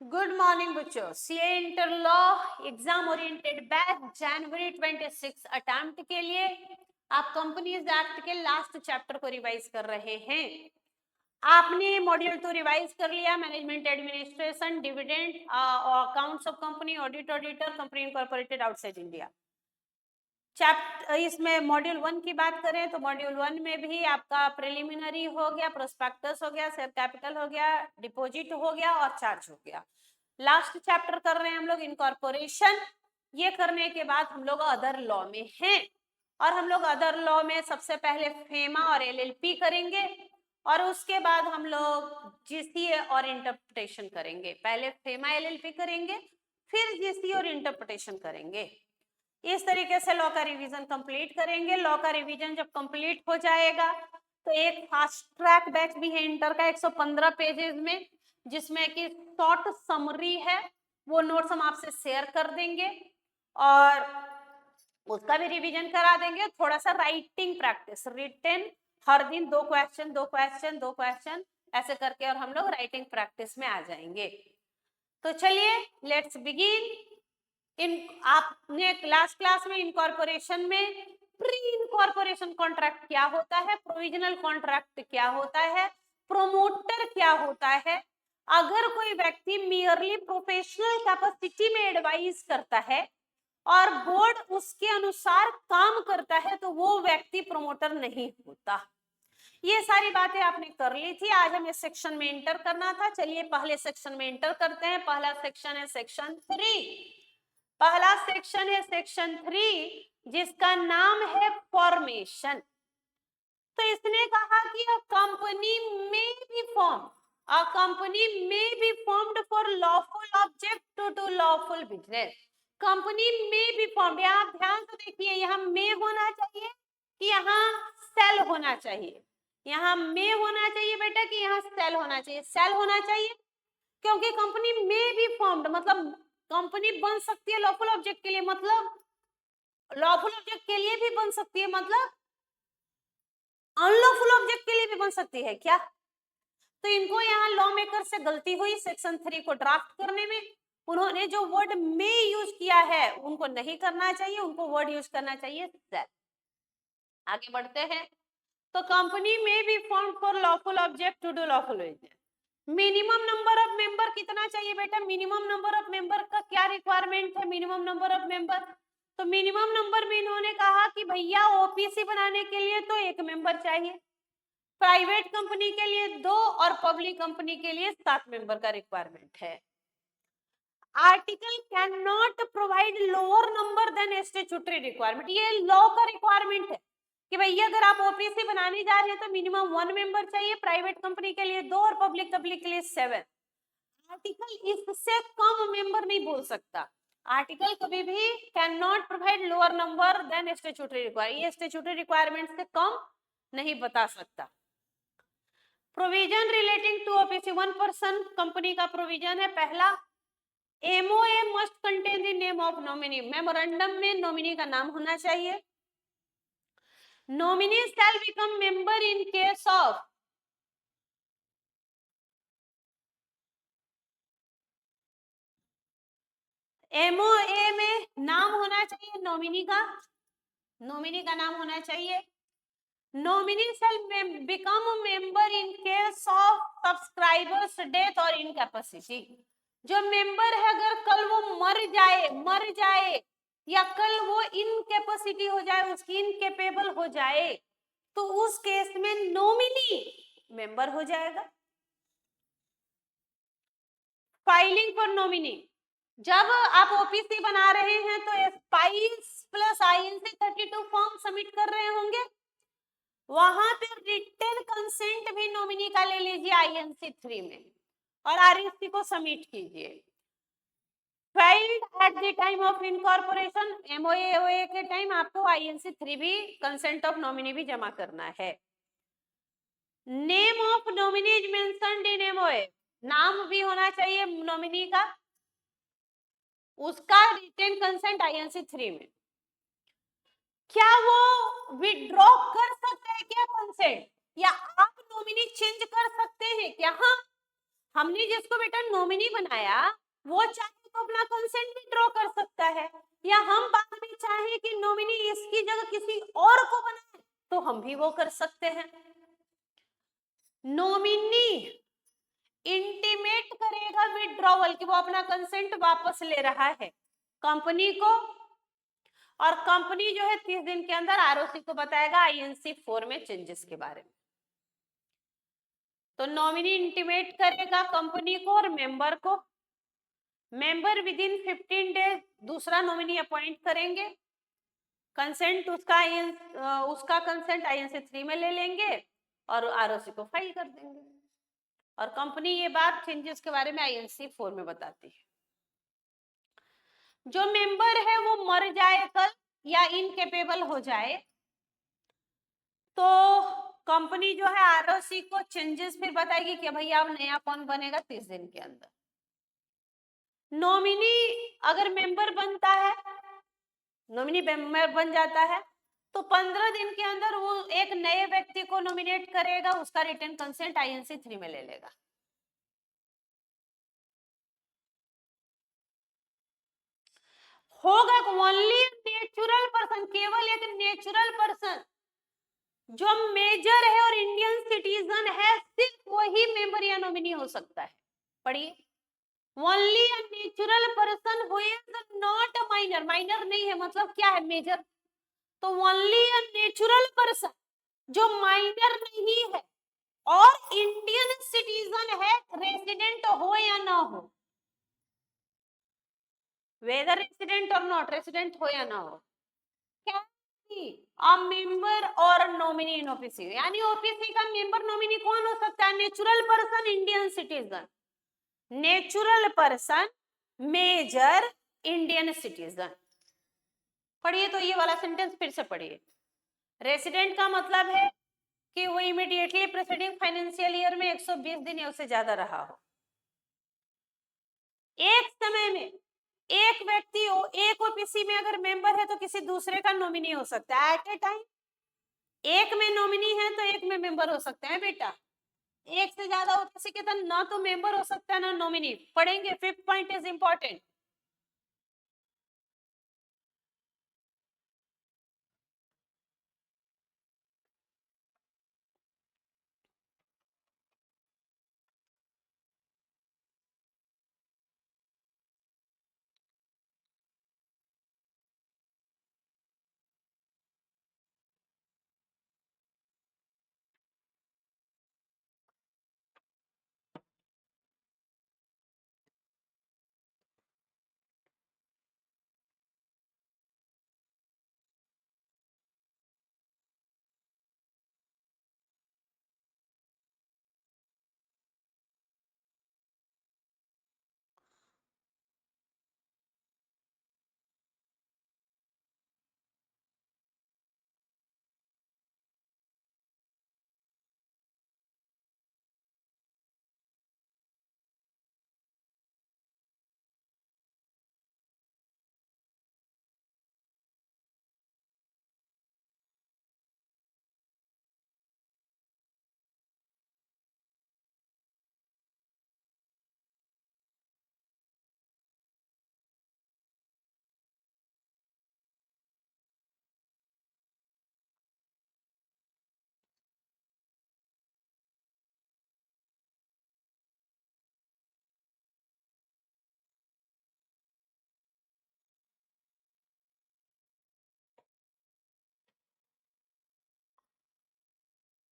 Good morning बच्चों। CA inter law exam oriented batch जनवरी 26 attempt के लिए आप कंपनीज एक्ट के लास्ट चैप्टर को रिवाइज कर रहे हैं। आपने मॉड्यूल 2 रिवाइज कर लिया, management administration, dividend, accounts of company, audit, auditor, company incorporated outside India. Chapter इसमें मॉड्यूल 1 की बात करें तो मॉड्यूल 1 में भी आपका प्रिलिमिनरी हो गया, प्रोस्पेक्टस हो गया, शेयर कैपिटल हो गया, डिपॉजिट हो गया और चार्ज हो गया। लास्ट चैप्टर कर रहे हैं हम लोग इनकॉर्पोरेशन। ये करने के बाद हम लोग अदर लॉ में हैं और हम लोग अदर लॉ में सबसे पहले फेमा और एलएलपी करेंगे और उसके बाद हम लोग जीसीए और इंटरप्रिटेशन करेंगे। पहले फेमा एलएलपी करेंगे, फिर जीसीए और इंटरप्रिटेशन करेंगे। इस तरीके से लॉ का रिवीजन कंप्लीट करेंगे। लॉ का रिवीजन जब कंप्लीट हो जाएगा तो एक फास्ट ट्रैक बैच भी है इंटर का 115 पेजेस में, जिसमें कि शॉर्ट समरी है, वो नोट्स हम आपसे शेयर कर देंगे और उसका भी रिवीजन करा देंगे। थोड़ा सा राइटिंग प्रैक्टिस, रिटन हर दिन 2 क्वेश्चन 2 क्वेश्चन 2 क्वेश्चन ऐसे करके और हम लोग राइटिंग प्रैक्टिस में आ जाएंगे। तो चलिए लेट्स बिगिन। आपने क्लास में इनकॉर्पोरेशन में प्री इनकॉर्पोरेशन कॉन्ट्रैक्ट क्या होता है, प्रोविजनल कॉन्ट्रैक्ट क्या होता है, प्रोमोटर क्या होता है, अगर कोई व्यक्ति मियरली प्रोफेशनल कैपेसिटी में एडवाइस करता है और बोर्ड उसके अनुसार काम करता है तो वो व्यक्ति प्रोमोटर नहीं होता। ये सारी बातें आपने कर ली थी। आज हमें सेक्शन में एंटर करना था। चलिए पहले सेक्शन में एंटर करते हैं। पहला सेक्शन है सेक्शन 3। पहला सेक्शन है सेक्शन 3 जिसका नाम है फॉर्मेशन। तो इसने कहा कि a company may be form, a company may be formed for lawful object to do lawful business. Company may be formed, यहाँ ध्यान से देखिए, यहाँ में होना चाहिए कि यहाँ सेल होना चाहिए। यहाँ में होना चाहिए बेटा कि यहाँ सेल होना चाहिए? सेल होना चाहिए, क्योंकि कंपनी में बी फॉर्म्ड मतलब कंपनी बन सकती है लॉफुल ऑब्जेक्ट के लिए, मतलब लॉफुल ऑब्जेक्ट के लिए भी बन सकती है, मतलब अनलॉफुल ऑब्जेक्ट के लिए भी बन सकती है क्या? तो इनको यहाँ लॉ मेकर से गलती हुई सेक्शन 3 को ड्राफ्ट करने में। उन्होंने जो वर्ड में यूज किया है उनको नहीं करना चाहिए, उनको वर्ड यूज करना चाहिए सेल। आगे बढ़ते हैं। तो company may be formed for lawful object to do lawful business. Minimum number of member कितना चाहिए बेटा? मिनिमम नंबर ऑफ मेंबर का क्या रिक्वायरमेंट है? मिनिमम नंबर ऑफ मेंबर, तो मिनिमम नंबर में इन्होंने कहा कि भैया ओपीसी बनाने के लिए तो 1 मेंबर चाहिए, प्राइवेट कंपनी के लिए 2 और पब्लिक कंपनी के लिए 7 मेंबर का रिक्वायरमेंट है। Article can not provide lower number than statutory requirement. ये लॉ का रिक्वायरमेंट है कि भैया अगर आप ओपीसी बनाने जा रहे हैं तो मिनिमम 1 मेंबर चाहिए, प्राइवेट कंपनी के लिए 2 और पब्लिक के लिए 7। आर्टिकल इससे कम मेंबर नहीं बोल सकता। आर्टिकल कभी भी can not provide lower number than statutory requirement, ये स्टैट्यूटरी रिक्वायरमेंट से कम नहीं बता सकता। Provision relating to OPC 1% company का प्रोविजन है पहला, MOA must contain the name of nominee. Memorandum में नॉमिनी का नाम होना चाहिए। Nominee shall become member in case of, MOA में नाम होना चाहिए नॉमिनी का, नॉमिनी का नाम होना चाहिए। Nominee shall become member in case of subscribers death और इनकैपेसिटी। जो मेंबर है अगर कल वो मर जाए या कल वो इनकैपेसिटी हो जाए, उसकी इनकेपेबल हो जाए, तो उस केस में नॉमिनी मेंबर हो जाएगा। फाइलिंग फॉर नॉमिनी, जब आप ओपीसी बना रहे हैं तो spice plus INC 32 form submit कर रहे होंगे, वहां पे रिटन कंसेंट भी नॉमिनी का ले लीजिए आईएनसी 3 में और आरएससी को सबमिट कीजिए। Filed at the time of incorporation, MOA के टाइम आपको आईएनसी 3 भी कंसेंट ऑफ नॉमिनी भी जमा करना है। Name of nominee is mentioned in MOA, नाम भी होना चाहिए नॉमिनी का, उसका रिटन कंसेंट आईएनसी 3 में। क्या वो विड्रॉ कर सकते हैं क्या कंसेंट, या आप नॉमिनी चेंज कर सकते हैं क्या? हाँ, हमने जिसको बेटा नॉमिनी बनाया वो चाहे तो अपना कंसेंट भी ड्रॉ कर सकता है, या हम बाद में चाहे कि नॉमिनी इसकी जगह किसी और को बनाए तो हम भी वो कर सकते हैं। नॉमिनी इंटीमेट करेगा विड्रॉवल कि वो अपना कंसेंट वापस ले रहा है कंपनी को, और कंपनी जो है 30 दिन के अंदर आरओसी को बताएगा आईएनसी 4 में चेंजेस के बारे में। तो नॉमिनी इंटीमेट करेगा कंपनी को और मेंबर को, मेंबर विद इन 15 डेज दूसरा नॉमिनी अपॉइंट करेंगे, कंसेंट उसका कंसेंट आईएनसी 3 में ले लेंगे और आरओसी को फाइल कर देंगे, और कंपनी ये बात चेंजेस के बारे में आईएनसी 4 में बताती है। जो मेंबर है वो मर जाए कल या इनकेपेबल हो जाए तो कंपनी जो है आरओसी को चेंजेस फिर बताएगी कि भैया अब नया कौन बनेगा 30 दिन के अंदर। नॉमिनी अगर मेंबर बनता है, नॉमिनी मेंबर बन जाता है तो 15 दिन के अंदर वो एक नए व्यक्ति को नॉमिनेट करेगा, उसका रिटन कंसेंट आईएनसी 3 में ले लेगा। होगा ओनली नेचुरल पर्सन, केवल एक नेचुरल पर्सन जो मेजर है और इंडियन सिटीजन है, सिर्फ वही मेंबर या नॉमिनी हो सकता है। पढ़िए, only a natural person who is not a minor, minor नहीं है मतलब क्या है, मेजर। तो ओनली अ नेचुरल पर्सन जो माइनर नहीं है और इंडियन सिटीजन है, रेसिडेंट हो या ना हो, whether resident or not resident हो या ना हो, क्या a member or nominee in OPC, यानी ओपीसी का मेंबर नॉमिनी कौन हो सकता है, natural person Indian citizen, natural person major Indian citizen. पढ़िए तो ये वाला सेंटेंस फिर से पढ़िए। रेसिडेंट का मतलब है कि वो इमीडिएटली प्रीसीडिंग फाइनेंशियल ईयर में 120 दिन या उससे ज्यादा रहा हो। एक समय में एक व्यक्ति एक ओपीसी में अगर मेंबर है तो किसी दूसरे का नॉमिनी हो सकता है एट ए टाइम। एक में नॉमिनी है तो एक में मेंबर हो सकते हैं बेटा, एक से ज्यादा ओपीसी के तो ना तो मेंबर हो सकता है ना नॉमिनी। पढ़ेंगे, 5th point is important.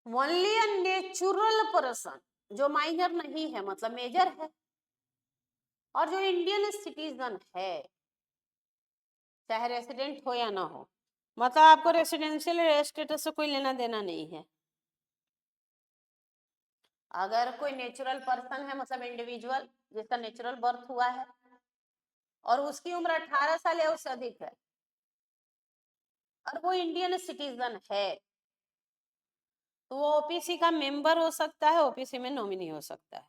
Only a natural person जो माइनर नहीं है मतलब मेजर है और जो इंडियन सिटीजन है, चाहे रेसिडेंट हो या ना हो, मतलब आपको रेसिडेंशियल स्टेटस से कोई लेना देना नहीं है। अगर कोई नेचुरल पर्सन है मतलब इंडिविजुअल जिसका नेचुरल बर्थ हुआ है और उसकी उम्र 18 साल या उससे अधिक है और वो इंडियन सिटीजन है तो वो ओपीसी का मेंबर हो सकता है, ओपीसी में नॉमिनी हो सकता है।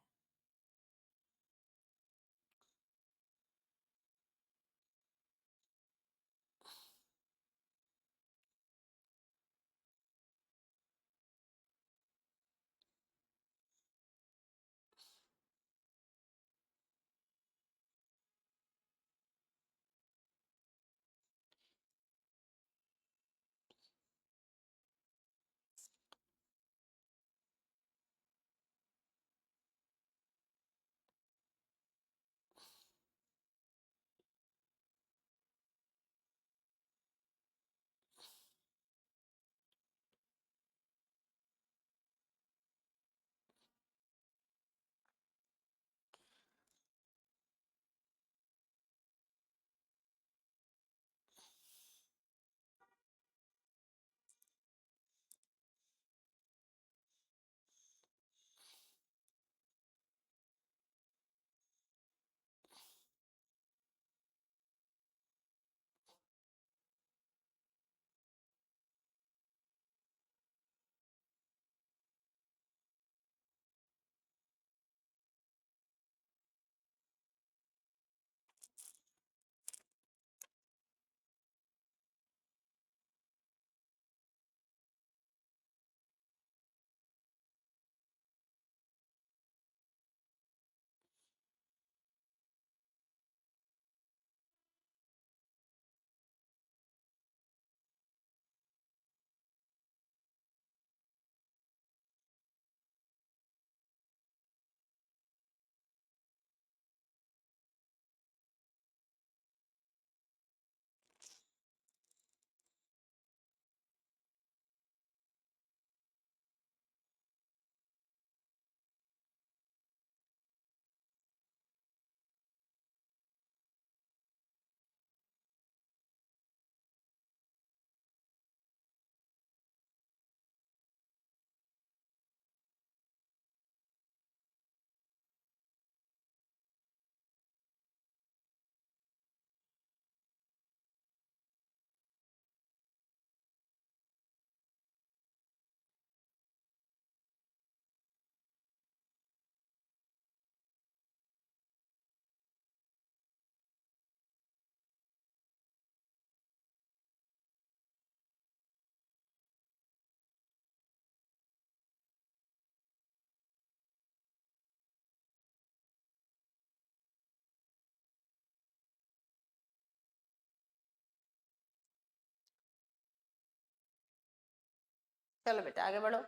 चलो बेटा आगे बढ़ो।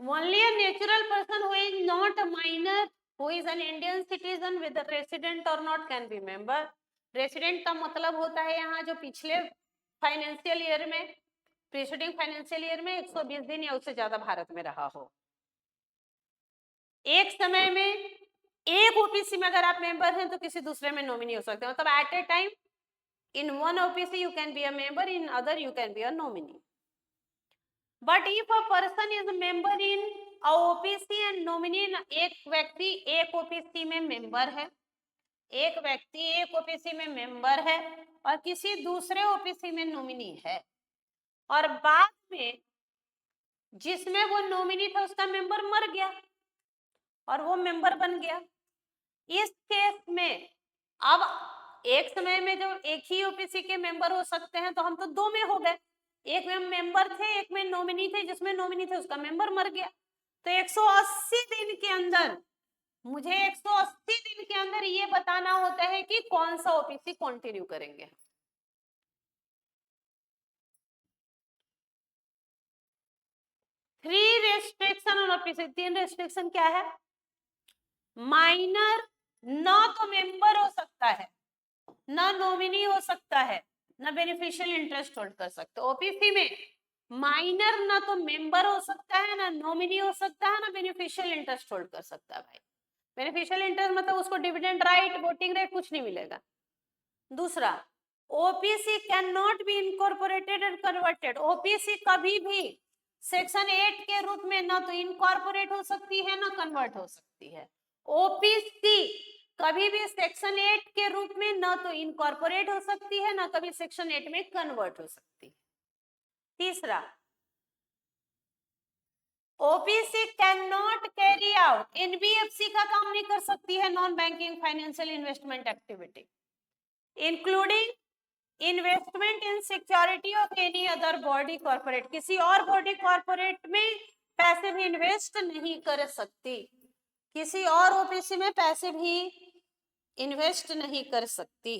Only a natural person who is not a minor, who is an Indian citizen with a resident or not can be member. Resident का मतलब होता है यहाँ जो पिछले फाइनेंशियल ईयर में, प्रीसीडिंग फाइनेंशियल ईयर में 120 दिन या उससे ज्यादा भारत में रहा हो। एक समय में एक ओपीसी में अगर आप मेंबर हैं तो किसी दूसरे में नॉमिनी हो सकते हो, मतलब at a time in one OPC you can be a member, in other you can be a nominee. But if a person is a member in a OPC and nominee, एक व्यक्ति एक OPC में member है, एक व्यक्ति एक OPC में member है और किसी दूसरे ओपीसी में नॉमिनी है, और बाद में जिसमें वो नॉमिनी था उसका मेंबर मर गया और वो मेंबर बन गया। इस केस में अब एक समय में जो एक ही ओपीसी के मेंबर हो सकते हैं, तो हम तो दो में हो गए, एक में मेंबर थे एक में नॉमिनी थे, जिसमें नॉमिनी थे उसका मेंबर मर गया। तो 180 दिन के अंदर मुझे 180 दिन के अंदर ये बताना होता है कि कौन सा ओपीसी कंटिन्यू करेंगे। थ्री रेस्ट्रिक्शन ऑन ओपीसी, तीन रेस्ट्रिक्शन क्या है? माइनर ना तो मेंबर हो सकता है, ना नॉमिनी हो सकता है, ना बेनिफिशियल इंटरेस्ट होल्ड कर सकते। ओपीसी में माइनर ना तो मेंबर हो सकता है, ना नॉमिनी हो सकता है, ना बेनिफिशियल इंटरेस्ट होल्ड कर सकता है। भाई बेनिफिशियल इंटरेस्ट मतलब उसको डिविडेंड राइट, वोटिंग राइट कुछ नहीं मिलेगा। दूसरा, OPC can not be incorporated and converted. OPC कभी भी सेक्शन 8 के रूप में ना तो इनकॉर्पोरेट हो सकती है ना कन्वर्ट हो सकती है। ओपीसी कभी भी सेक्शन 8 के रूप में ना तो इनकॉर्पोरेट हो सकती है ना कभी सेक्शन 8 में कन्वर्ट हो सकती है। तीसरा, OPC can not carry out, NBFC का काम नहीं कर सकती है, non banking financial investment activity, including investment in security of any other body corporate, किसी और बॉडी कॉर्पोरेट में पैसे भी इन्वेस्ट नहीं कर सकती, किसी और ओपीसी में पैसे भी इन्वेस्ट नहीं कर सकती।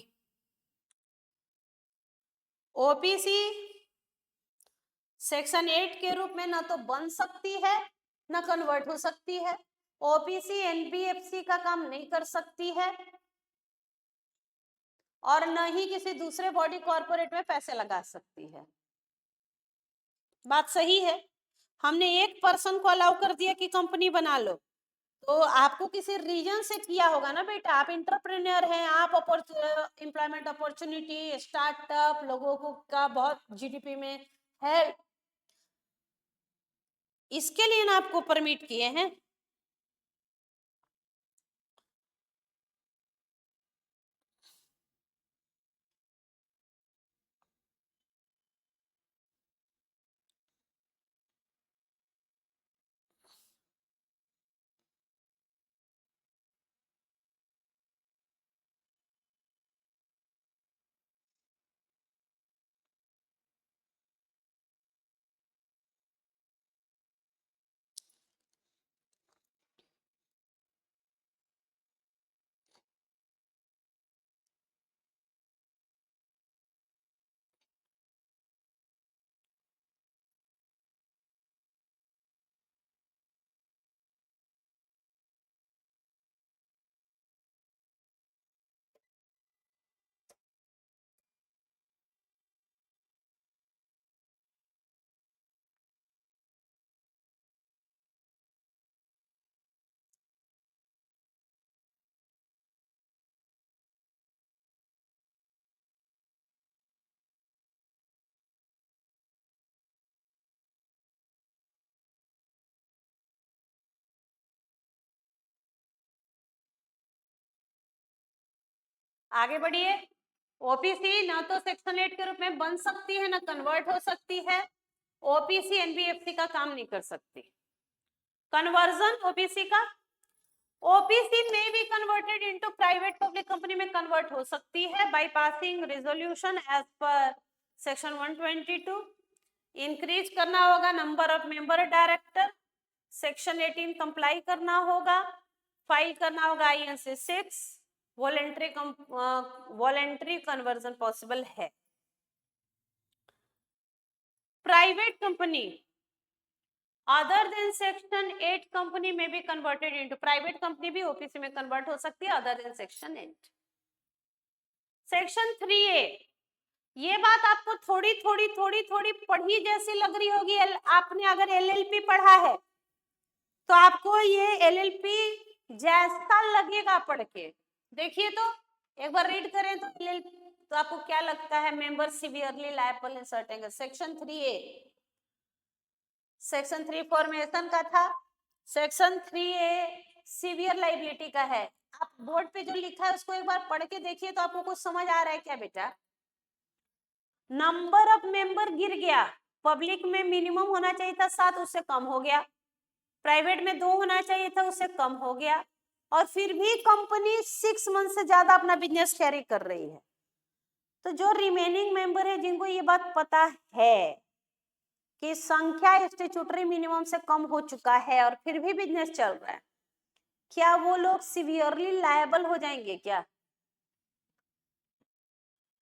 ओपीसी सेक्शन 8 के रूप में ना तो बन सकती है ना कन्वर्ट हो सकती है। ओपीसी एनबीएफसी का काम नहीं कर सकती है और न ही किसी दूसरे बॉडी कॉर्पोरेट में पैसे लगा सकती है। बात सही है? हमने एक पर्सन को अलाउ कर दिया कि कंपनी बना लो, तो आपको किसी रीजन से किया होगा ना बेटा, आप इंटरप्रेन्योर हैं, आप एम्प्लॉयमेंट अपॉर्चुनिटी, स्टार्टअप लोगों को का बहुत जीडीपी में है, इसके लिए ना आपको परमिट किए हैं। आगे बढ़िए। ओपीसी ना तो सेक्शन 8 के रूप में बन सकती है ना कन्वर्ट हो सकती है। ओपीसी एनबीएफसी का काम नहीं कर सकती। कन्वर्जन ओपीसी का, ओपीसी में भी converted into private public company में कन्वर्ट हो सकती है by passing resolution as per section 122। Increase करना होगा number of member director, section 18 comply करना होगा, फाइल करना होगा आईएनसी 6, वॉलेंट्री कन्वर्जन पॉसिबल है। Private company other than section 8 company में भी कन्वर्टेड इनटू, प्राइवेट कंपनी भी ओपीसी में कन्वर्ट हो सकती है other than section 8। Section 3A, ये बात आपको थोड़ी थोड़ी थोड़ी थोड़ी पढ़ी जैसी लग रही होगी। आपने अगर एलएलपी पढ़ा है तो आपको ये एलएलपी जैसा लगेगा पढ़ के। देखिए तो एक बार रीड करें तो एलएलपी तो आपको क्या लगता है? Member severely liable in certain, section 3A, section 3 formation का था, सेक्शन 3A सीवियर लाइबिलिटी का है। आप बोर्ड पे जो लिखा है उसको एक बार पढ़ के देखिए तो आपको कुछ समझ आ रहा है क्या बेटा? नंबर ऑफ मेंबर गिर गया, पब्लिक में मिनिमम होना चाहिए था 7, उससे कम हो गया, प्राइवेट में 2 होना चाहिए था, उससे कम हो गया, और फिर भी कंपनी 6 मंथ से ज्यादा अपना बिजनेस कैरी कर रही है। तो जो रिमेनिंग मेंबर है जिनको ये बात पता है कि संख्या स्टैट्यूटरी मिनिमम से कम हो चुका है और फिर भी बिजनेस चल रहा है, क्या वो लोग सिवियरली लायबल हो जाएंगे क्या?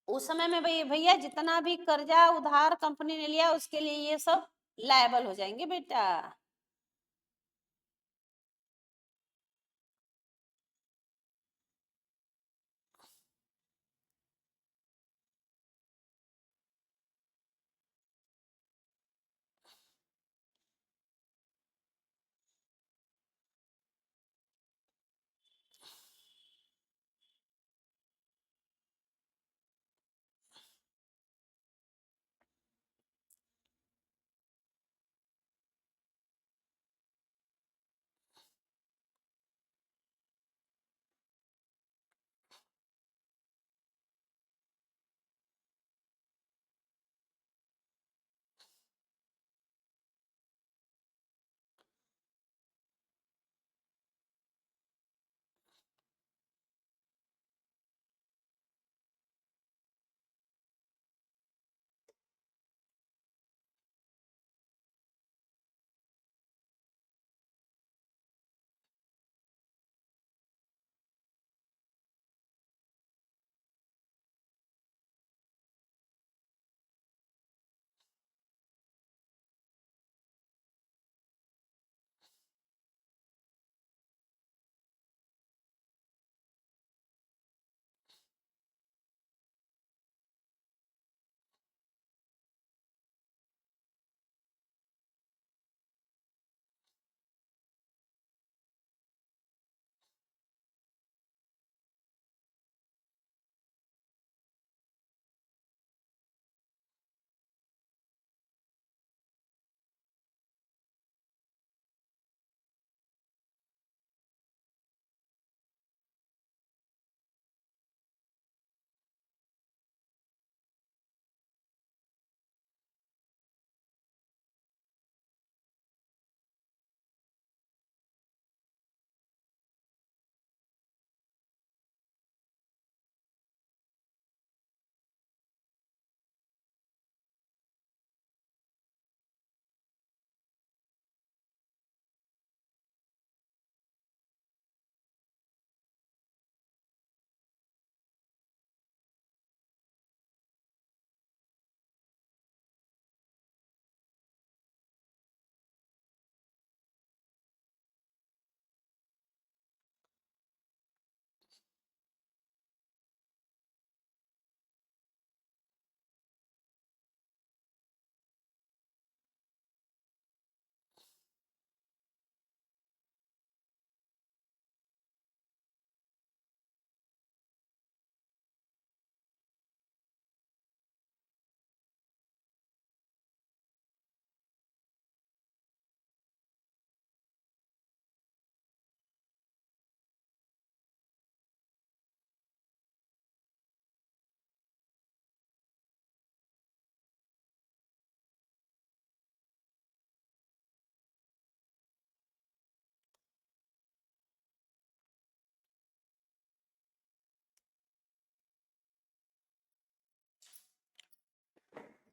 उस समय में भैया जितना भी कर्जा उधार कंपनी ने लिया उसके लिए ये सब लायबल हो जाएंगे बेटा।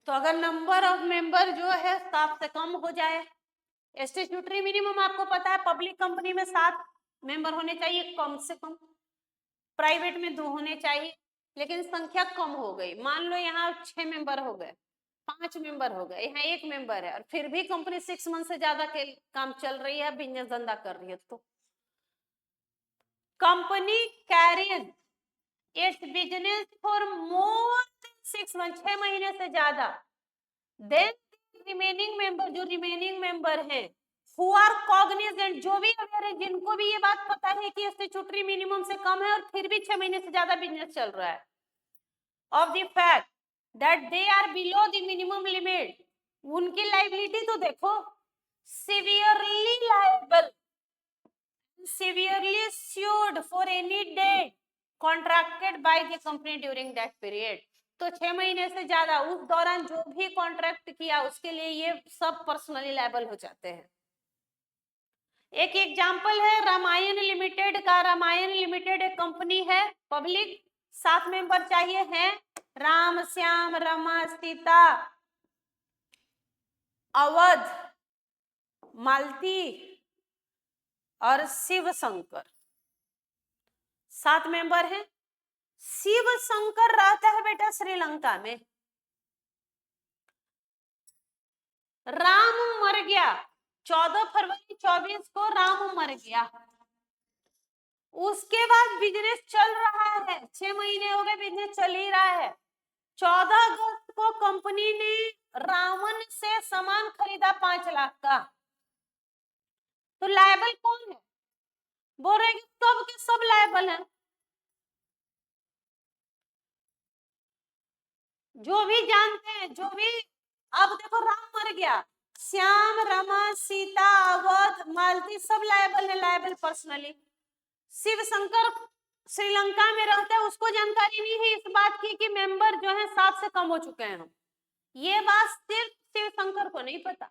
तो अगर नंबर ऑफ मेंबर जो है 7 से कम हो जाए, स्टैट्यूटरी मिनिमम आपको पता है पब्लिक कंपनी में 7 मेंबर होने चाहिए कम से कम, प्राइवेट में 2 होने चाहिए, लेकिन संख्या कम हो गई, मान लो यहाँ 6 मेंबर हो गए, 5 मेंबर हो गए, यहाँ 1 मेंबर है और फिर भी कंपनी 6 मंथ से ज्यादा के काम चल रही है, बिजनेस धंधा कर रही है, तो company carrying its business for more than 6 month, 6 महीने से ज्यादा, देन रिमेनिंग मेंबर, जो रिमेनिंग मेंबर हैं हु आर कॉग्निजेंट, जो भी अवेयर है, जिनको भी ये बात पता है कि स्टैट्यूटरी मिनिमम से कम है और फिर भी 6 महीने से ज्यादा बिजनेस चल रहा है, of the fact that they are below the minimum limit, उनकी लाइबिलिटी तो देखो, severely liable, severely sued for any debt contracted by the company during that period, तो 6 महीने से ज्यादा उस दौरान जो भी कॉन्ट्रैक्ट किया उसके लिए ये सब पर्सनली लायबल हो जाते हैं। एक एग्जांपल है रामायण लिमिटेड का। रामायण लिमिटेड एक कंपनी है पब्लिक, 7 मेंबर चाहिए हैं, राम, श्याम, रमा, सीता, अवध, मालती और शिव शंकर, 7 मेंबर हैं। शिव शंकर रहता है बेटा श्रीलंका में। राम मर गया 14 फरवरी 24 को, राम मर गया। उसके बाद बिजनेस चल रहा है, 6 महीने हो गए बिजनेस चल ही रहा है। 14 अगस्त को कंपनी ने रावण से सामान खरीदा 5 लाख का, तो लायबल कौन है? बोल रहे कि सब के सब लायबल हैं, जो भी जानते हैं, जो भी। अब देखो राम मर गया, श्याम, रमा, सीता, अवध, मालती सब लायबल है, लायबल पर्सनली। शिव शंकर श्रीलंका में रहता है, उसको जानकारी नहीं है इस बात की कि मेंबर जो है 7 से कम हो चुके हैं हम, ये बात सिर्फ शिव शंकर को नहीं पता।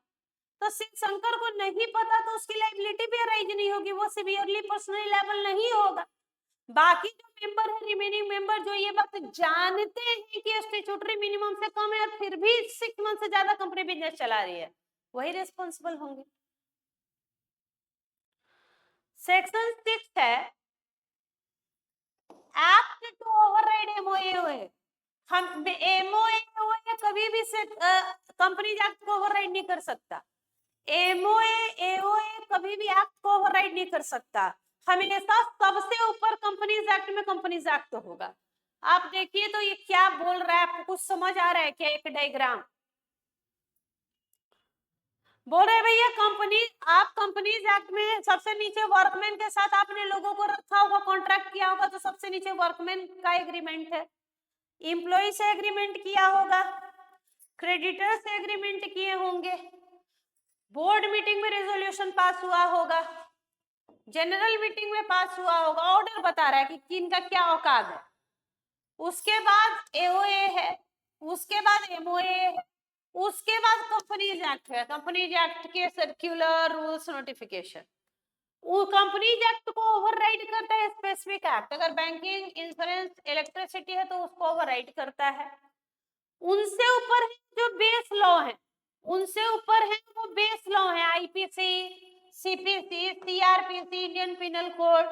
तो शिव शंकर को नहीं पता तो उसकी लायबिलिटी भी अराइज नहीं होगी, वो सिवियरली पर्सनली लायबल नहीं होगा। बाकी जो मेंबर है, रिमेनिंग मेंबर, जो ये बात जानते हैं कि स्टैट्यूटरी मिनिमम से कम है और फिर भी 6 मंथ से ज्यादा कंपनी बिजनेस चला रही है, वही रिस्पॉन्सिबल होंगे। सेक्शन 6 है एक्ट टू ओवरराइड एमओए। हम एमओए कभी भी से कंपनी एक्ट को ओवरराइड नहीं कर सकता, एमओए एओए कभी भी एक्ट को ओवरराइड नहीं कर सकता, हमेशा सबसे ऊपर कंपनीज एक्ट में कंपनीज एक्ट होगा। आप देखिए तो ये क्या बोल रहा है, आपको कुछ समझ आ रहा है क्या? एक डायग्राम बोल रहे भैया कंपनी, आप कंपनीज एक्ट में सबसे नीचे वर्कमैन के साथ आपने लोगों को रखा होगा, कॉन्ट्रैक्ट किया होगा, तो सबसे नीचे वर्कमैन का एग्रीमेंट है, एम्प्लॉय से एग्रीमेंट किया होगा, क्रेडिटर से एग्रीमेंट किए होंगे, बोर्ड मीटिंग में रेजोल्यूशन पास हुआ होगा, जनरल मीटिंग में पास हुआ होगा, ऑर्डर बता रहा है कि किनका क्या औकात है। उसके बाद एओए है, उसके बाद एमओए है, उसके बाद कंपनीज एक्ट है, कंपनीज एक्ट के सर्कुलर रूल्स नोटिफिकेशन, वो कंपनीज एक्ट को ओवरराइड करता है स्पेसिफिक एक्ट, अगर बैंकिंग, इंश्योरेंस, इलेक्ट्रिसिटी है तो उसको ओवरराइड करता है। उनसे ऊपर है जो बेस लॉ है, उनसे ऊपर है वो बेस लॉ है, IPC, CPC, CrPC, Indian penal code,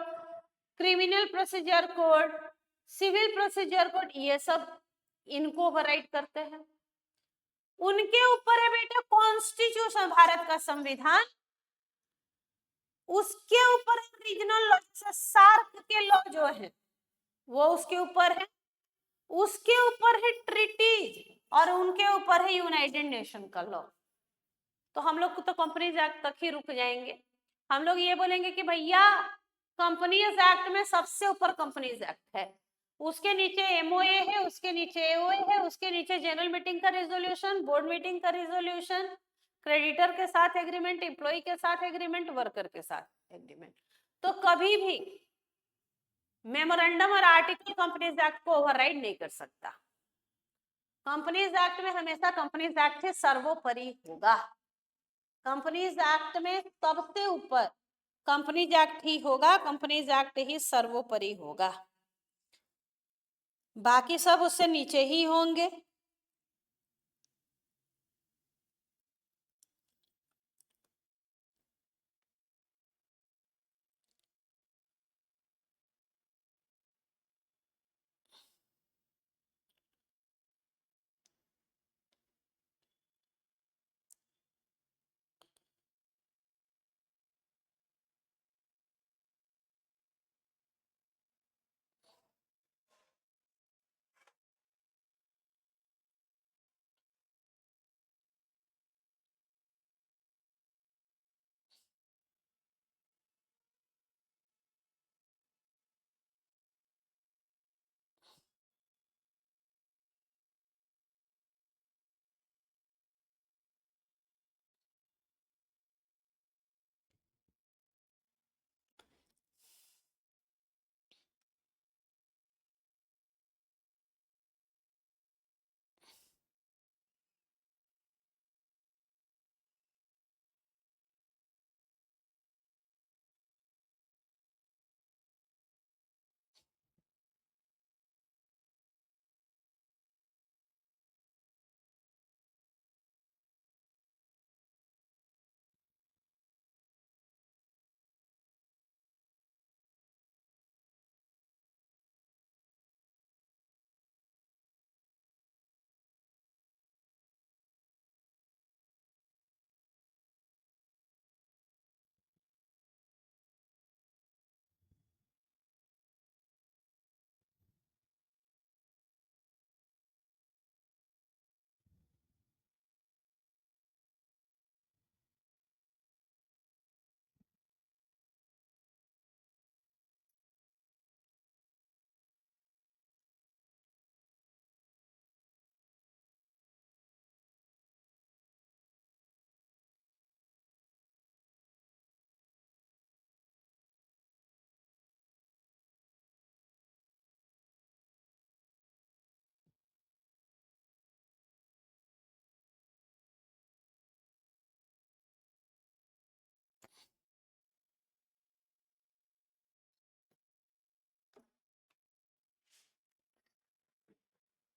criminal procedure code, civil procedure code, ये सब इनको ओवरराइड करते हैं। उनके ऊपर है बेटा कॉन्स्टिट्यूशन, भारत का संविधान, उसके ऊपर रीजनल लॉ, सार्क के लॉ जो है वो उसके ऊपर है, उसके ऊपर है ट्रीटीज और उनके ऊपर है यूनाइटेड नेशन का लॉ। तो हम लोग तो कंपनीज एक्ट तक ही रुक जाएंगे, हम लोग ये बोलेंगे कि भैया कंपनीज एक्ट में सबसे ऊपर कंपनीज एक्ट है, उसके नीचे एमओए है, उसके नीचे एओए है, उसके नीचे जनरल मीटिंग का रेजोल्यूशन, बोर्ड मीटिंग का रेजोल्यूशन, क्रेडिटर के साथ एग्रीमेंट, एम्प्लॉय के साथ एग्रीमेंट, वर्कर के साथ एग्रीमेंट। तो कभी भी मेमोरेंडम और आर्टिकल कंपनीज एक्ट को ओवरराइड नहीं कर सकता। कंपनीज एक्ट में हमेशा कंपनीज एक्ट से सर्वोपरि होगा, कंपनीज एक्ट में सबसे ऊपर कंपनीज एक्ट ही होगा, कंपनीज एक्ट ही सर्वोपरि होगा, बाकी सब उससे नीचे ही होंगे।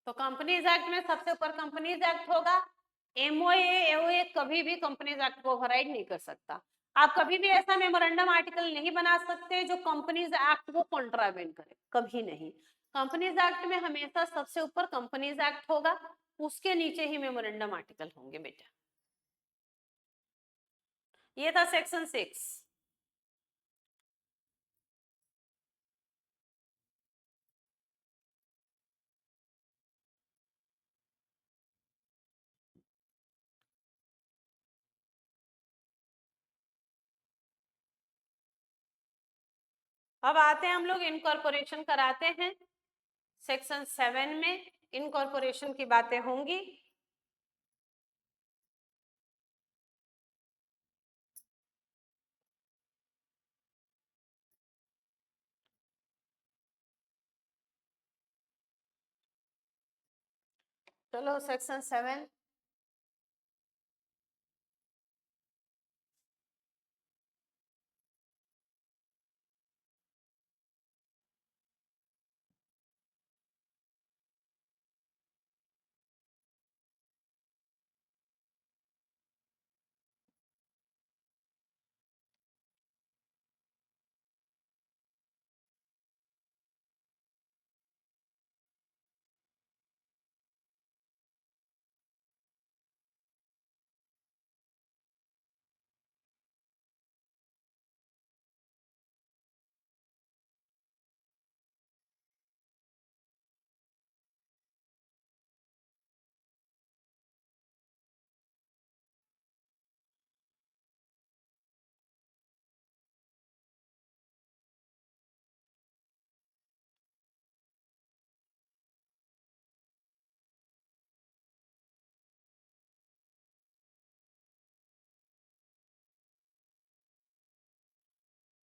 तो कंपनीज एक्ट में सबसे ऊपर कंपनीज एक्ट होगा। एमओए कभी भी कंपनीज एक्ट को ओवरराइड नहीं कर सकता। आप कभी भी ऐसा मेमोरेंडम आर्टिकल नहीं बना सकते जो कंपनीज एक्ट को कॉन्ट्रावेंट करे, कभी नहीं। कंपनीज एक्ट में हमेशा सबसे ऊपर कंपनीज एक्ट होगा, उसके नीचे ही मेमोरेंडम आर्टिकल होंगे बेटा। ये था सेक्शन 6। अब आते हैं हम लोग इनकॉर्पोरेशन कराते हैं। सेक्शन 7 में इनकॉर्पोरेशन की बातें होंगी। चलो सेक्शन 7।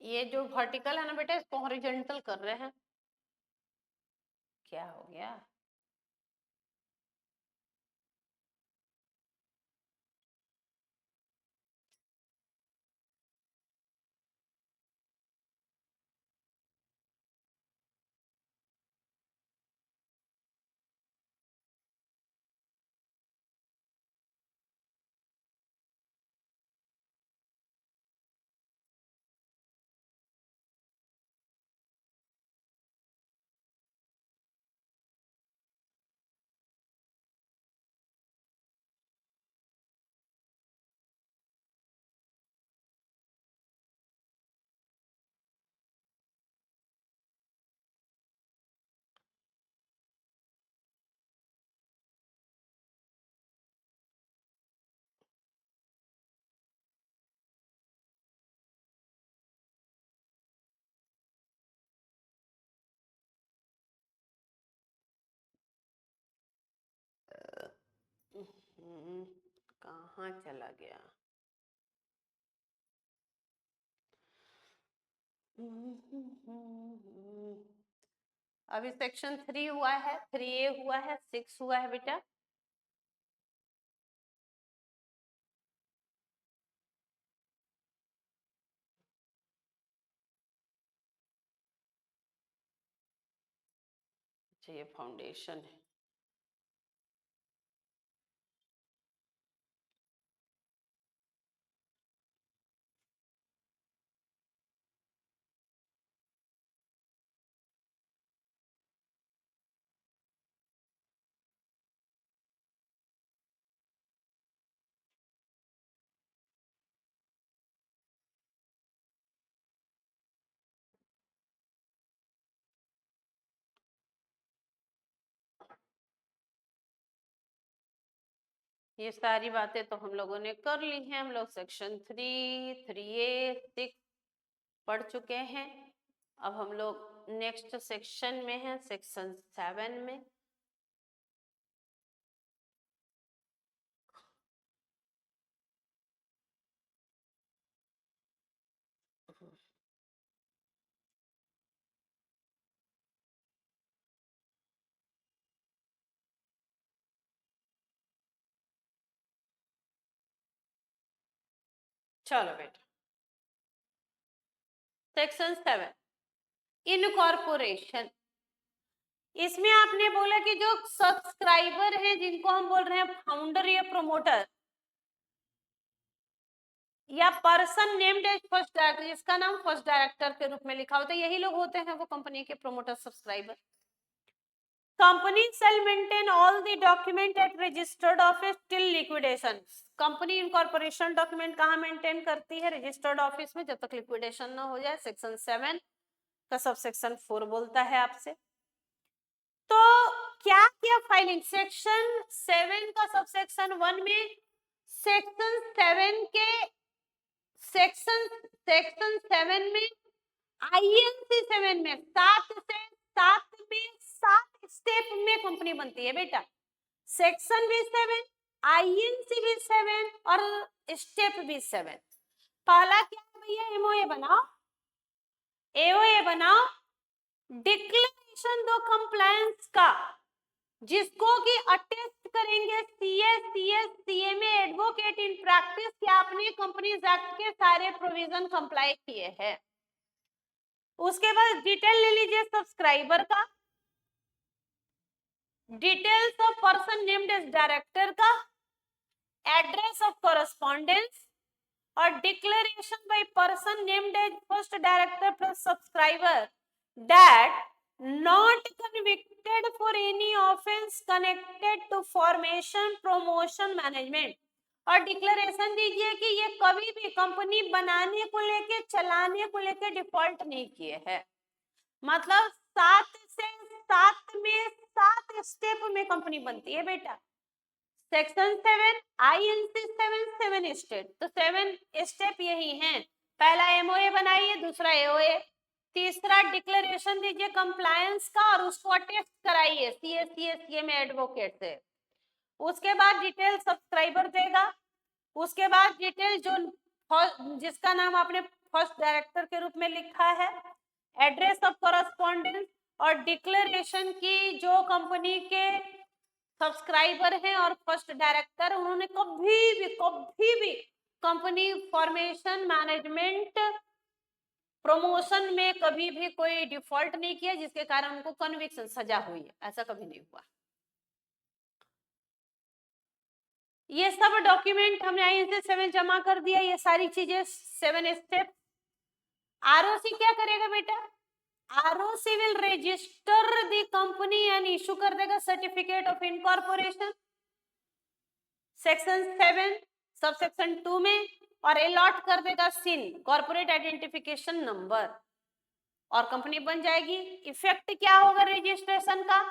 ये जो वर्टिकल है ना बेटा, इसको हॉरिजॉन्टल कर रहे हैं। क्या हो गया? कहाँ चला गया? अभी सेक्शन 3 हुआ है, 3A हुआ है, 6 हुआ है बेटा। अच्छा, ये फाउंडेशन है। ये सारी बातें तो हम लोगों ने कर ली हैं। हम लोग सेक्शन 3, 3A, 6 पढ़ चुके हैं। अब हम लोग नेक्स्ट सेक्शन में हैं, सेक्शन 7 में। चलो बेटा, सेक्शन 7 इनकॉर्पोरेशन। इसमें आपने बोला कि जो सब्सक्राइबर हैं जिनको हम बोल रहे हैं फाउंडर या प्रोमोटर या person named as first director, जिसका नाम फर्स्ट डायरेक्टर के रूप में लिखा होता है, यही लोग होते हैं वो कंपनी के promoter subscriber. Company shall maintain all the document at registered office till liquidation। Company incorporation document कहाँ मेंटेन करती है? रजिस्टर्ड ऑफिस में, जब तक लिक्विडेशन ना हो जाए। सेक्शन 7 का सब सेक्शन 4 बोलता है आपसे। तो क्या किया फाइलिंग? सेक्शन 7 का सब सेक्शन 1 में सेक्शन 7 के सेक्शन 7 में INC 7 में 7 से 7 में 7 स्टेप में कंपनी बनती है बेटा। सेक्शन भी 7, INC भी 7 और स्टेप भी 7। पहला क्या है भैया? MOA बनाओ, AOA बनाओ, डिक्लेरेशन दो कंप्लायंस का, जिसको कि अटेस्ट करेंगे CMA एडवोकेट इन प्रैक्टिस कि आपने कंपनीज एक्ट के सारे प्रोविजन कंप्लाई किए हैं। उसके बाद डिटेल ले लीजिए सब्सक्राइबर का, details of person named as director का, एड्रेस ऑफ कॉरेस्पॉन्डेंस और declaration by person named as first director plus subscriber that not convicted for any offense connected to formation, promotion, management। और declaration दीजिए कि ये कभी भी company बनाने को लेके, चलाने को लेके डिफॉल्ट नहीं किए हैं। मतलब 7 से 7 में 7 स्टेप में कंपनी बनती है बेटा। सेक्शन 7 INC 7 स्टेप, तो 7 स्टेप यही हैं। पहला MOA बनाइए, दूसरा AOA, तीसरा डिक्लेरेशन दीजिए कंप्लायंस का और उसको अटेस्ट कराइए CMA एडवोकेट से। उसके बाद डिटेल सब्सक्राइबर देगा, उसके बाद डिटेल जो जिसका नाम आपने फर्स्ट डायरेक्टर के रूप में लिखा है, एड्रेस ऑफ कॉरेस्पॉन्डेंस और डिक्लेरेशन की जो कंपनी के सब्सक्राइबर हैं और फर्स्ट डायरेक्टर, उन्होंने कभी भी कंपनी फॉर्मेशन, मैनेजमेंट, प्रमोशन में कभी भी कोई डिफॉल्ट नहीं किया जिसके कारण उनको कन्विक्शन, सजा हुई है, ऐसा कभी नहीं हुआ। ये सब डॉक्यूमेंट हमने INC 7 जमा कर दिया, ये सारी चीजें 7 स्टेप। ROC क्या करेगा बेटा? ROC will register the company and issue कर देगा certificate of incorporation section 7 sub section 2 में, और अलॉट कर देगा SIN, कॉर्पोरेट आइडेंटिफिकेशन नंबर, और कंपनी बन जाएगी। इफेक्ट क्या होगा रजिस्ट्रेशन का?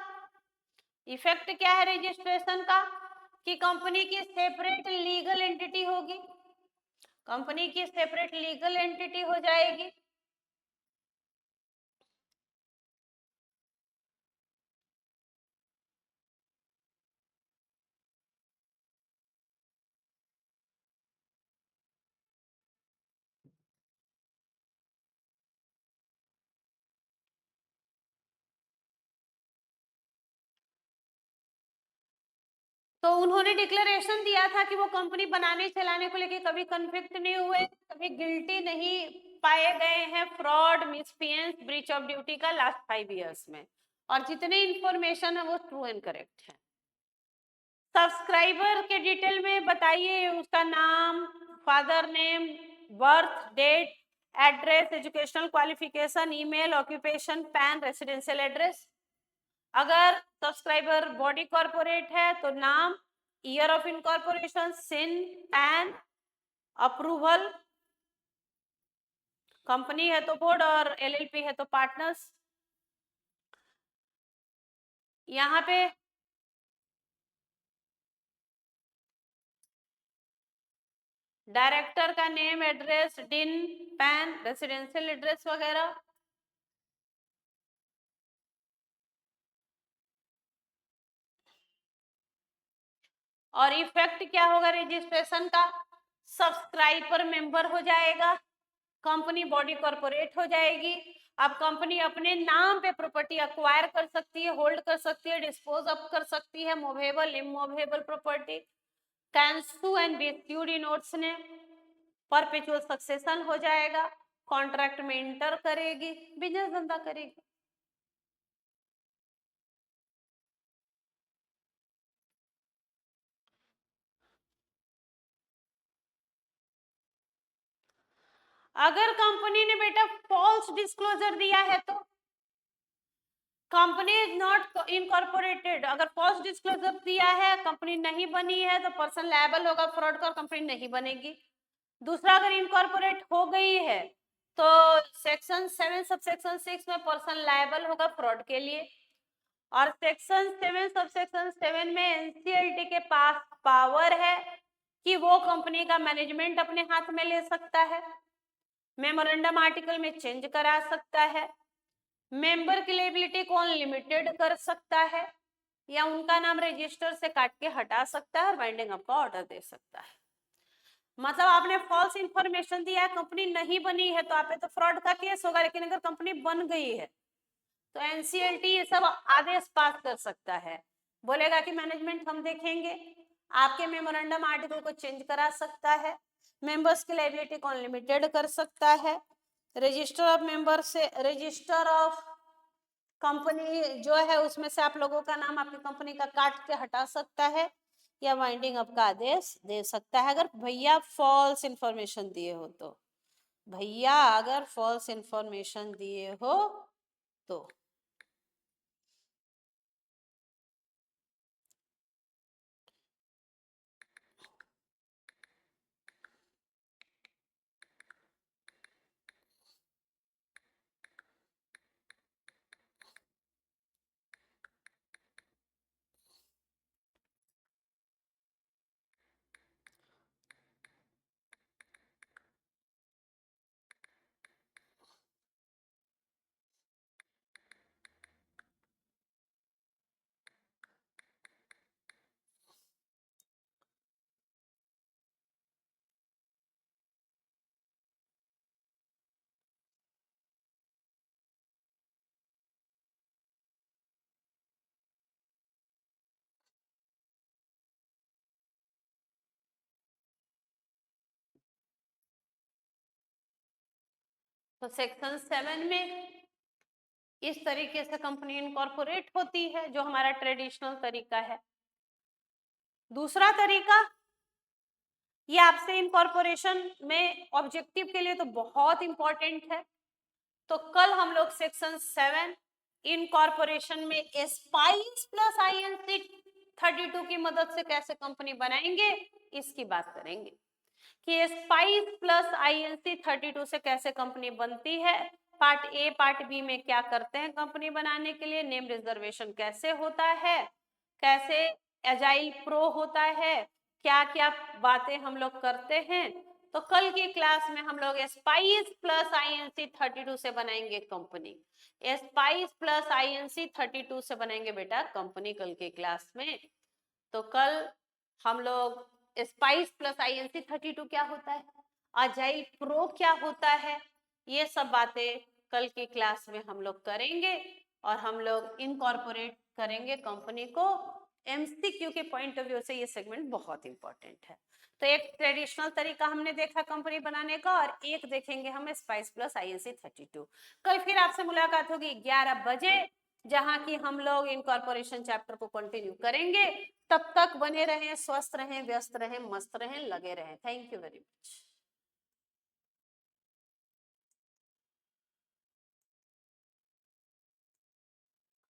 इफेक्ट क्या है रजिस्ट्रेशन का? कि कंपनी की सेपरेट लीगल एंटिटी होगी, कंपनी की सेपरेट लीगल एंटिटी हो जाएगी। तो उन्होंने डिक्लेरेशन दिया था कि वो कंपनी बनाने चलाने को लेके कभी कन्विक्ट नहीं हुए, कभी गिल्टी नहीं पाए गए हैं fraud, misfeasance, breach of duty का लास्ट 5 इयर्स में, और जितने इंफॉर्मेशन है वो ट्रू एंड करेक्ट है। सब्सक्राइबर के डिटेल में बताइए उसका नाम, father name, birth date, address, educational qualification, email, occupation, PAN, residential address. अगर सब्सक्राइबर बॉडी कॉर्पोरेट है तो नाम, year of incorporation, SIN, PAN, approval, company है तो बोर्ड और LLP है तो पार्टनर्स। यहाँ पे डायरेक्टर का name, address, DIN, pan, residential address वगैरह। और इफेक्ट क्या होगा रजिस्ट्रेशन का? सब्सक्राइबर मेंबर हो जाएगा, कंपनी बॉडी कॉर्पोरेट हो जाएगी। अब कंपनी अपने नाम पे प्रॉपर्टी अक्वायर कर सकती है, होल्ड कर सकती है, डिस्पोज अप कर सकती है, movable, immovable property, can sue and be sued नोट्स ने, परपेचुअल सक्सेशन हो जाएगा, कॉन्ट्रैक्ट में इंटर करेगी, बिजनेस धंधा करेगी। अगर कंपनी ने बेटा फॉल्स डिस्क्लोजर दिया है तो कंपनी इज नॉट इनकॉर्पोरेटेड, अगर फॉल्स डिस्क्लोजर दिया है, कंपनी नहीं बनी है, तो पर्सन लायबल होगा फ्रॉड का और कंपनी नहीं बनेगी। दूसरा, अगर इनकॉर्पोरेट हो गई है तो सेक्शन 7 सबसेक्शन 6 में पर्सन लायबल होगा फ्रॉड के लिए, और सेक्शन 7 सबसेक्शन 7 में एनसीएलटी के पास पावर है कि वो कंपनी का मैनेजमेंट अपने हाथ में ले सकता है, मेमोरेंडम आर्टिकल में चेंज करा सकता है, मेंबर की लायबिलिटी को अनलिमिटेड कर सकता है, या उनका नाम रजिस्टर से काट के हटा सकता है और बाइंडिंग अप का ऑर्डर दे सकता है। मतलब आपने फॉल्स इंफॉर्मेशन दिया है, कंपनी नहीं बनी है, तो आप पे तो फ्रॉड का केस होगा, लेकिन अगर कंपनी बन गई है तो एनसीएलटी ये सब आदेश पास कर सकता है, बोलेगा कि मैनेजमेंट हम देखेंगे, आपके मेमोरेंडम आर्टिकल को चेंज करा सकता है, मेंबर्स की लायबिलिटी को अनलिमिटेड कर सकता है, रजिस्टर ऑफ मेंबर से रजिस्टर ऑफ कंपनी जो है उसमें से आप लोगों का नाम आपकी कंपनी का काट के हटा सकता है, या वाइंडिंग अप का आदेश दे सकता है, अगर भैया फॉल्स इंफॉर्मेशन दिए हो तो। भैया अगर फॉल्स इंफॉर्मेशन दिए हो तो। तो सेक्शन 7 में इस तरीके से कंपनी इनकॉर्पोरेट होती है, जो हमारा ट्रेडिशनल तरीका है। दूसरा तरीका, ये आपसे इनकॉर्पोरेशन में ऑब्जेक्टिव के लिए तो बहुत इंपॉर्टेंट है। तो कल हम लोग सेक्शन 7 इनकॉर्पोरेशन में स्पाइस प्लस आईएनसी 32 की मदद से कैसे कंपनी बनाएंगे इसकी बात करेंगे, कि स्पाइस प्लस आईएनसी 32 से कैसे कंपनी बनती है, पार्ट ए पार्ट बी में क्या करते हैं कंपनी बनाने के लिए, नेम रिजर्वेशन कैसे होता है, कैसे एजाइल प्रो होता है, क्या क्या बातें हम लोग करते हैं। तो कल की क्लास में हम लोग स्पाइस प्लस आईएनसी 32 से बनाएंगे कंपनी, स्पाइस प्लस आईएनसी 32 से बनाएंगे बेटा कंपनी कल की क्लास में। तो कल हम लोग स्पाइस प्लस आईएनसी 32 क्या होता है, अजाइल प्रो क्या होता है, ये सब बातें कल की क्लास में हम लोग करेंगे, और हम लोग इनकॉर्पोरेट करेंगे कंपनी को। एमसीक्यू के पॉइंट ऑफ व्यू से ये सेगमेंट बहुत इंपॉर्टेंट है। तो एक ट्रेडिशनल तरीका हमने देखा कंपनी बनाने का, और एक देखेंगे हम स्पाइस प्लस आईएनसी 32। कल फिर आपसे मुलाकात होगी 11 बजे, जहां की हम लोग इनकॉर्पोरेशन चैप्टर को कंटिन्यू करेंगे। तब तक बने रहें, स्वस्थ रहें, व्यस्त रहें, मस्त रहें, लगे रहें। Thank you very much.